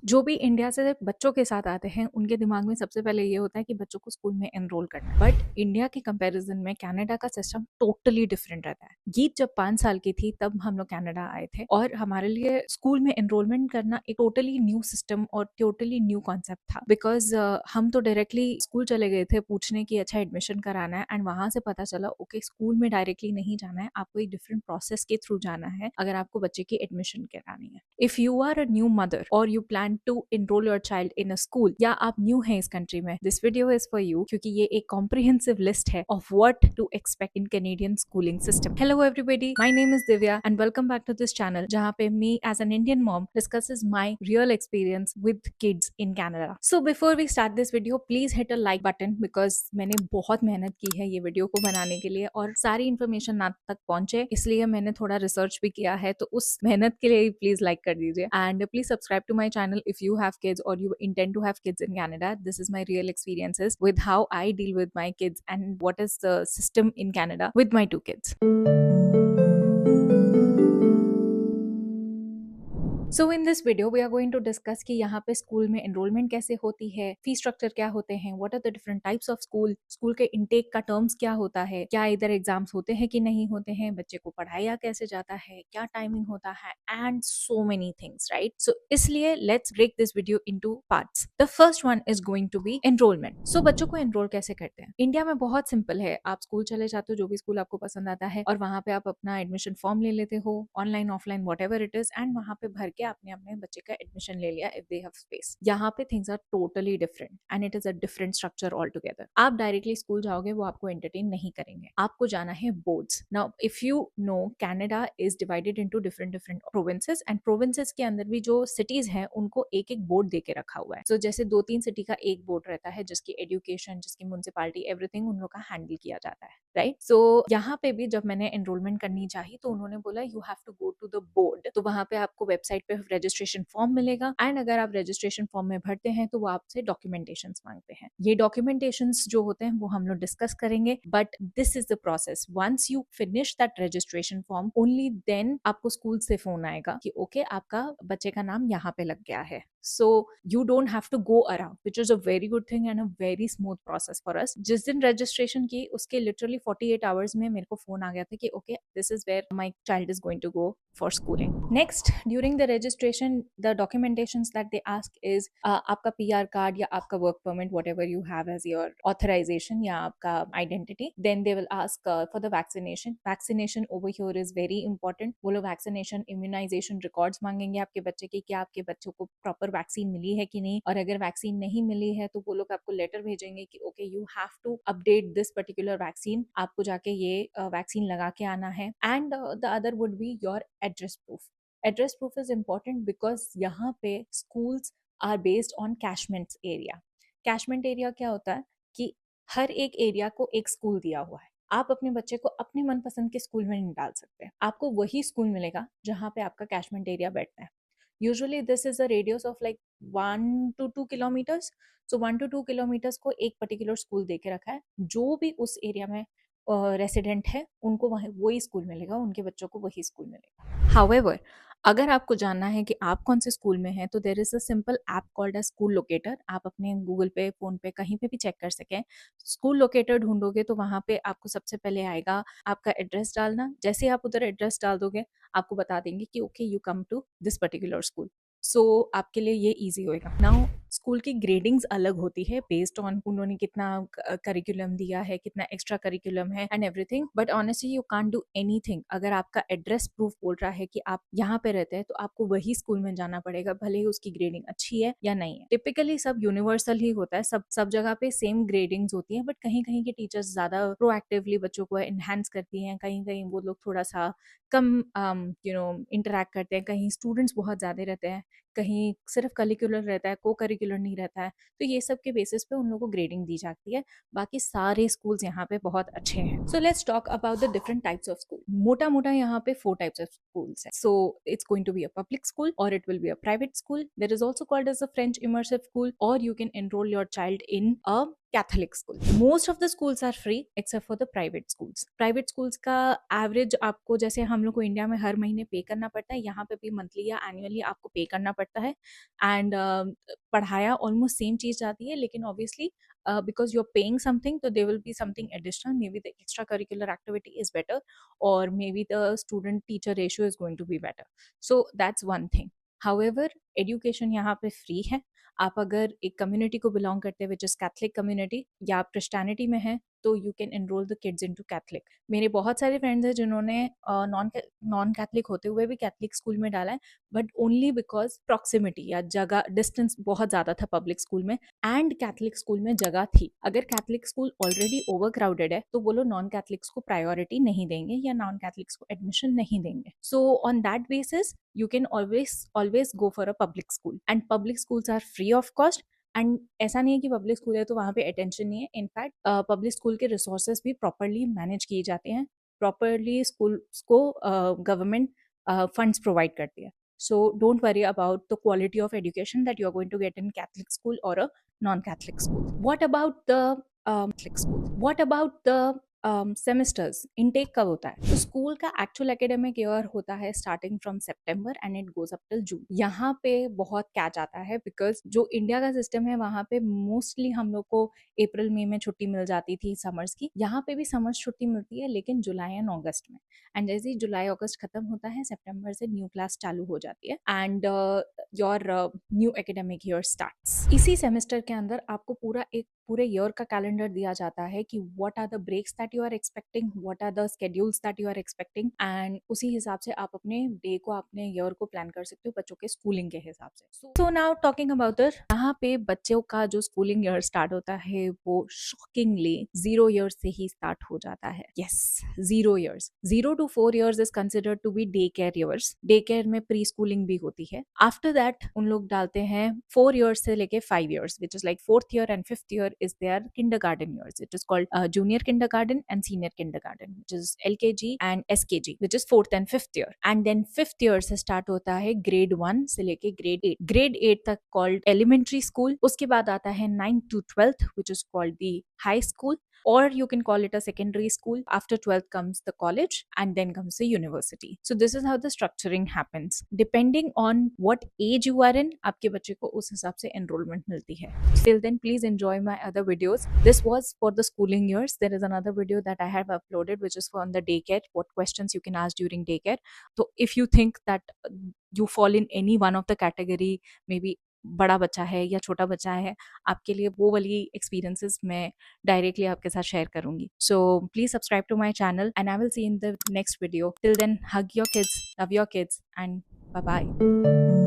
जो भी इंडिया से बच्चों के साथ आते हैं उनके दिमाग में सबसे पहले ये होता है कि बच्चों को स्कूल में एनरोल करना है। बट इंडिया के कंपैरिजन में कनाडा का सिस्टम टोटली डिफरेंट रहता है। गीत जब 5 साल की थी तब हम लोग कनाडा आए थे और हमारे लिए स्कूल में एनरोलमेंट करना एक टोटली न्यू सिस्टम और टोटली न्यू कॉन्सेप्ट था। बिकॉज हम तो डायरेक्टली स्कूल चले गए थे पूछने की अच्छा एडमिशन कराना है, एंड वहां से पता चला ओके स्कूल में डायरेक्टली नहीं जाना है, आपको एक डिफरेंट प्रोसेस के थ्रू जाना है अगर आपको बच्चे की एडमिशन करानी है। If you are a new mother और you plan to enroll your child in a school, या आप न्यू हैं इस कंट्री में, this video is for you, क्योंकि ये एक कॉम्प्रिहेंसिव लिस्ट है of what to expect in Canadian schooling system. Hello everybody, my name is Divya and welcome back to this channel जहां पे me as an Indian mom discusses my real experience with kids in Canada. So before we start this video please hit a like button, because मैंने बहुत मेहनत की है ये video को बनाने के लिए और सारी इन्फॉर्मेशन आप तक पहुंचे इसलिए मैंने थोड़ा रिसर्च भी किया है, तो उस मेहनत के लिए प्लीज लाइक कर दीजिए। And please subscribe to my channel if you have kids or you intend to have kids in Canada. This is my real experiences with how I deal with my kids and what is the system in Canada with my 2 kids. So in this video we are going to discuss कि यहाँ पे school में enrolment कैसे होती है, fee structure क्या होते हैं, what are the different types of school, school के इनटेक का टर्म्स क्या होता है, क्या इधर एग्जाम्स होते हैं कि नहीं होते हैं, बच्चे को पढ़ाया कैसे जाता है, क्या टाइमिंग होता है, and so many things, right. So इसलिए let's break this video into parts. The first one is going to be enrollment. So बच्चों को एनरोल कैसे करते हैं? इंडिया में बहुत सिंपल है, आप स्कूल चले जाते हो जो भी स्कूल आपको पसंद आता है और वहां पे आप अपना एडमिशन फॉर्म ले लेते हो, online offline what ever it is, and वहां पे भर के आपने अपने बच्चे का एडमिशन ले लिया इफ दे हैव स्पेस। यहाँ पे things are totally different and it is a different structure altogether. आप डायरेक्टली स्कूल जाओगे वो आपको एंटरटेन नहीं करेंगे, आपको जाना है boards. Now if you know Canada is divided into different different provinces, and provinces के अंदर भी जो सिटीज हैं उनको एक एक बोर्ड देके रखा हुआ है। सो जैसे 2-3 सिटी का एक बोर्ड रहता है जिसकी एजुकेशन, जिसकी म्युनिसिपालिटी, एवरीथिंग उन लोग का हैंडल किया जाता है, राइट। सो यहाँ पे भी जब मैंने एनरोलमेंट करनी चाहिए तो उन्होंने बोला you have to go to the board. तो वहां पे आपको वेबसाइट पे रजिस्ट्रेशन फॉर्म मिलेगा, एंड अगर आप रजिस्ट्रेशन फॉर्म में भरते हैं तो वो आपसे डॉक्यूमेंटेशन मांगते हैं। ये डॉक्यूमेंटेशन जो होते हैं वो हम लोग डिस्कस करेंगे, but this is the process. Once you finish that registration form only then आपको स्कूल से फोन आएगा कि ओके आपका बच्चे का नाम यहाँ पे लग गया है। So you don't have to go around, which is a very good thing and a very smooth process for us. जिस दिन registration की उसके literally 48 hours में मेरे को फोन आ गया था कि okay this is where my child is going to go for schooling. Next, during the registration, the documentations that they ask is आपका PR card या आपका work permit, whatever you have as your authorization या आपका identity. Then they will ask for the vaccination. Vaccination over here is very important. वो लोग vaccination, immunization records मांगेंगे आपके बच्चे की, क्या आपके बच्चों को प्रॉपर वैक्सीन मिली है कि नहीं, और अगर वैक्सीन नहीं मिली है तो वो लोग आपको लेटर भेजेंगे कि okay you have to update this particular vaccine, आपको जाके ये वैक्सीन लगा के आना है। And the other would be your address proof. Address proof is important because यहाँ पे schools are based on catchment area. Catchment area क्या होता है कि हर एक एरिया को एक स्कूल दिया हुआ है, आप अपने बच्चे को अपने मनपसंद के स्कूल में नहीं डाल सकते, आपको वही स्कूल मिलेगा जहाँ पे आपका कैशमेंट एरिया बैठता है। Usually this is a radius of like 1 to 2 kilometers. So 1 to 2 kilometers को एक पर्टिकुलर स्कूल दे के रखा है, जो भी उस एरिया में रेसिडेंट है उनको वही वही स्कूल मिलेगा, उनके बच्चों को वही स्कूल मिलेगा। हाउएवर अगर आपको जानना है कि आप कौन से स्कूल में हैं तो there is a simple app called a school locator. आप अपने गूगल पे, फोन पे, कहीं पे भी चेक कर सकें। स्कूल लोकेटर ढूंढोगे तो वहां पे आपको सबसे पहले आएगा आपका एड्रेस डालना। जैसे आप उधर एड्रेस डाल दोगे आपको बता देंगे कि okay you come to this particular school. So आपके लिए ये इजी होएगा। नाउ स्कूल की ग्रेडिंग्स अलग होती है बेस्ड ऑन उन्होंने कितना करिकुलम दिया है, कितना एक्स्ट्रा करिकुलम है and everything, but honestly you can't do anything. अगर आपका एड्रेस प्रूफ बोल रहा है कि आप यहाँ पे रहते हैं तो आपको वही स्कूल में जाना पड़ेगा, भले ही उसकी ग्रेडिंग अच्छी है या नहीं है। टिपिकली सब यूनिवर्सल ही होता है, सब जगह पे सेम ग्रेडिंग्स होती है, बट कहीं कहीं के टीचर्स ज्यादा प्रोएक्टिवली बच्चों को एनहांस करती हैं, कहीं कहीं वो लोग थोड़ा सा कम इंटरेक्ट करते हैं, कहीं स्टूडेंट्स बहुत ज्यादा रहते हैं, कहीं सिर्फ करिकुलर रहता है, को करिकुलर नहीं रहता है। तो ये सब के बेसिस पे उन लोगों को ग्रेडिंग दी जाती है। बाकी सारे स्कूल्स यहाँ पे बहुत अच्छे हैं। So let's talk about the different types of school. मोटा मोटा यहाँ पे 4 टाइप्स ऑफ स्कूल्स हैं। So it's going to be a public school और it will be a private school. There is also called as a French immersive school, और you can enroll your child in a Catholic school. Most of the schools are free except for the private schools. Private schools का average आपको, जैसे हम लोग को India में हर महीने पे करना पड़ता है, यहाँ पे भी मंथली या एनुअली आपको पे करना पड़ता है। एंड पढ़ाया ऑलमोस्ट सेम चीज जाती है, लेकिन obviously because you're paying something, so there will be something additional. Maybe the extracurricular activity is better, or maybe the student teacher ratio is going to be better. So that's one thing. However, education यहाँ पे free है। आप अगर एक community को belong करते हैं which is Catholic community, या आप क्रिस्टियनिटी में हैं, तो you can enrol the kids into Catholic. मेरे बहुत सारे फ्रेंड्स हैं जिन्होंने नॉन कैथलिक होते हुए भी कैथलिक स्कूल में डाला है, बट ओनली बिकॉज प्रॉक्सिमिटी या जगह डिस्टेंस बहुत ज़्यादा था पब्लिक स्कूल में, एंड कैथलिक स्कूल में जगह थी। अगर Catholic school already over crowded है तो वो लोग नॉन कैथलिक्स को प्रायोरिटी नहीं देंगे या नॉन कैथलिक्स को एडमिशन नहीं देंगे। So on that basis you can always go for a public school, and public schools are free of cost. And ऐसा नहीं है कि पब्लिक स्कूल है तो वहाँ पे अटेंशन नहीं है। इनफैक्ट पब्लिक स्कूल के रिसोर्सेज भी प्रॉपरली मैनेज किए जाते हैं, प्रॉपरली स्कूल को गवर्नमेंट फंड्स प्रोवाइड करती है। So don't worry about the quality of education that you are going to get in Catholic school और a non Catholic school. What about the Catholic school? What about the semesters? Intake कब होता है? तो school का actual academic year होता है starting from September and it goes up till June. यहाँ पे बहुत कैच आता है बिकॉज जो इंडिया का सिस्टम है वहाँ पे मोस्टली हम लोग को अप्रैल मई में छुट्टी मिल जाती थी समर्स की। यहाँ पे भी समर्स छुट्टी मिलती है, लेकिन जुलाई एंड अगस्त में। एंड जैसे ही जुलाई अगस्त खत्म होता है, सितंबर से न्यू क्लास चालू हो जाती है and your new academic year starts. इसी सेमेस्टर के अंदर आपको पूरे ईयर का कैलेंडर दिया जाता है कि what are the breaks that you are expecting, what are the schedules that you are expecting, and उसी हिसाब से आप अपने डे को, अपने ईयर को प्लान कर सकते हो बच्चों के स्कूलिंग के हिसाब से। So now talking about the, यहाँ पे बच्चों का जो स्कूलिंग ईयर स्टार्ट होता है वो शॉकिंगली 0 ईयर्स से ही स्टार्ट हो जाता है। Yes, 0 years. 0 to 4 years is considered to be day care years. Day care में प्री स्कूलिंग भी होती है। आफ्टर दैट उन लोग डालते हैं 4 ईयर्स से लेके 5 years, which is like 4th year and 5th year is their kindergarten years. It is called junior kindergarten and senior kindergarten, which is LKG and SKG, which is 4th and 5th year. And then 5th year से start होता है grade 1 से लेके grade 8. Grade 8 तक called elementary school. उसके बाद आता है 9th to 12th, which is called the high school. Or you can call it a secondary school. After 12th comes the college, and then comes the university. So this is how the structuring happens. Depending on what age you are in, आपके बच्चे को उस हिसाब से enrollment मिलती है। Till then, please enjoy my other videos. This was for the schooling years. There is another video that I have uploaded, which is for on the daycare. What questions you can ask during daycare. So if you think that you fall in any one of the category, maybe बड़ा बच्चा है या छोटा बच्चा है, आपके लिए वो वाली एक्सपीरियंसेस मैं डायरेक्टली आपके साथ शेयर करूंगी। So please subscribe to my channel and I will see in the next video. Till then, hug your kids, love your kids, and bye bye.